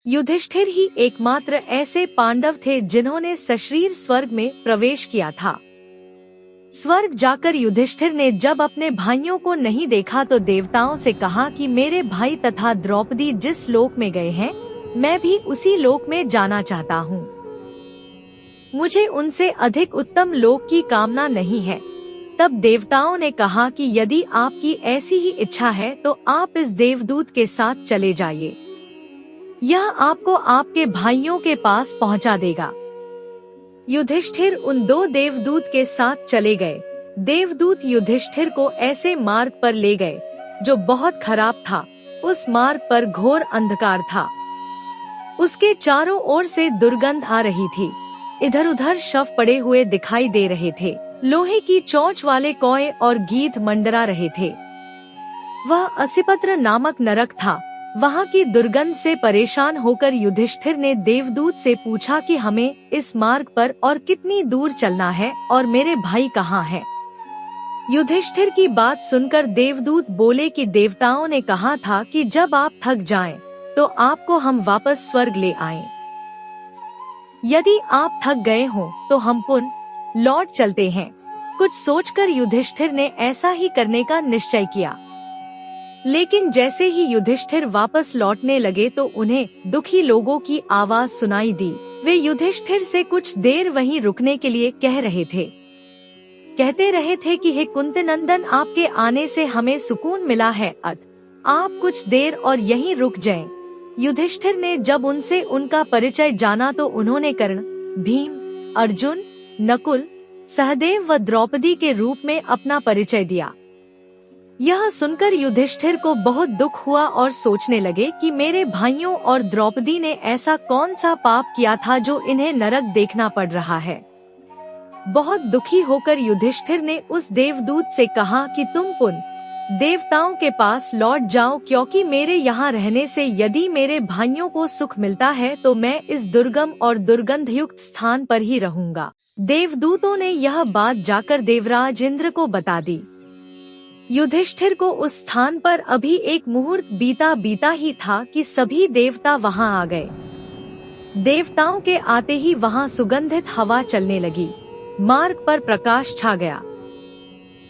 युधिष्ठिर ही एकमात्र ऐसे पांडव थे जिन्होंने सशरीर स्वर्ग में प्रवेश किया था। स्वर्ग जाकर युधिष्ठिर ने जब अपने भाइयों को नहीं देखा तो देवताओं से कहा कि मेरे भाई तथा द्रौपदी जिस लोक में गए हैं, मैं भी उसी लोक में जाना चाहता हूँ। मुझे उनसे अधिक उत्तम लोक की कामना नहीं है। तब देवताओं ने कहा कि यदि आपकी ऐसी ही इच्छा है तो आप इस देवदूत के साथ चले जाइए। यह आपको आपके भाइयों के पास पहुंचा देगा। युधिष्ठिर उन दो देवदूत के साथ चले गए। देवदूत युधिष्ठिर को ऐसे मार्ग पर ले गए जो बहुत खराब था। उस मार्ग पर घोर अंधकार था। उसके चारों ओर से दुर्गंध आ रही थी। इधर उधर शव पड़े हुए दिखाई दे रहे थे। लोहे की चोंच वाले कौए और गीध मंडरा रहे थे। वह असिपत्र नामक नरक था। वहाँ की दुर्गंध से परेशान होकर युधिष्ठिर ने देवदूत से पूछा कि हमें इस मार्ग पर और कितनी दूर चलना है और मेरे भाई कहाँ हैं? युधिष्ठिर की बात सुनकर देवदूत बोले कि देवताओं ने कहा था कि जब आप थक जाएं, तो आपको हम वापस स्वर्ग ले आएं। यदि आप थक गए हो तो हम पुनः लौट चलते हैं। कुछ सोचकर युधिष्ठिर ने ऐसा ही करने का निश्चय किया। लेकिन जैसे ही युधिष्ठिर वापस लौटने लगे तो उन्हें दुखी लोगों की आवाज सुनाई दी। वे युधिष्ठिर से कुछ देर वहीं रुकने के लिए कह रहे थे। कहते रहे थे कि हे कुंतीनंदन, आपके आने से हमें सुकून मिला है, आप कुछ देर और यहीं रुक जाएं। युधिष्ठिर ने जब उनसे उनका परिचय जाना तो उन्होंने कर्ण, भीम, अर्जुन, नकुल, सहदेव व द्रौपदी के रूप में अपना परिचय दिया। यह सुनकर युधिष्ठिर को बहुत दुख हुआ और सोचने लगे कि मेरे भाइयों और द्रौपदी ने ऐसा कौन सा पाप किया था जो इन्हें नरक देखना पड़ रहा है। बहुत दुखी होकर युधिष्ठिर ने उस देवदूत से कहा कि तुम पुनः देवताओं के पास लौट जाओ, क्योंकि मेरे यहाँ रहने से यदि मेरे भाइयों को सुख मिलता है तो मैं इस दुर्गम और दुर्गंध युक्त स्थान पर ही रहूँगा। देवदूतों ने यह बात जाकर देवराज इंद्र को बता दी। युधिष्ठिर को उस स्थान पर अभी एक मुहूर्त बीता ही था कि सभी देवता वहां आ गए। देवताओं के आते ही वहां सुगंधित हवा चलने लगी। मार्ग पर प्रकाश छा गया।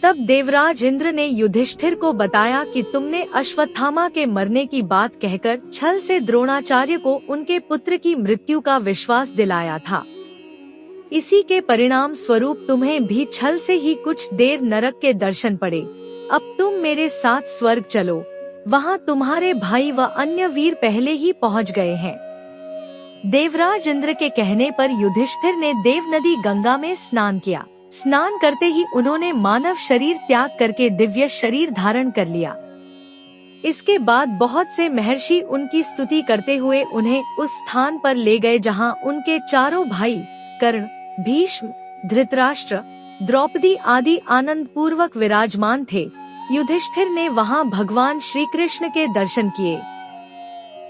तब देवराज इंद्र ने युधिष्ठिर को बताया कि तुमने अश्वत्थामा के मरने की बात कहकर छल से द्रोणाचार्य को उनके पुत्र की मृत्यु का विश्वास दिलाया था। इसी के परिणाम स्वरूप तुम्हें भी छल से ही कुछ देर नरक के दर्शन पड़े। अब तुम मेरे साथ स्वर्ग चलो, वहाँ तुम्हारे भाई व अन्य वीर पहले ही पहुँच गए हैं। देवराज इंद्र के कहने पर युधिष्ठिर ने देव नदी गंगा में स्नान किया। स्नान करते ही उन्होंने मानव शरीर त्याग करके दिव्य शरीर धारण कर लिया। इसके बाद बहुत से महर्षि उनकी स्तुति करते हुए उन्हें उस स्थान पर ले गए जहाँ उनके चारों भाई कर्ण, भीष्म, धृतराष्ट्र, द्रौपदी आदि आनंद पूर्वक विराजमान थे। युधिष्ठिर ने वहां भगवान श्री कृष्ण के दर्शन किए।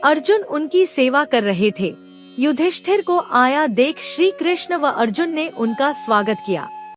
अर्जुन उनकी सेवा कर रहे थे। युधिष्ठिर को आया देख श्री कृष्ण व अर्जुन ने उनका स्वागत किया।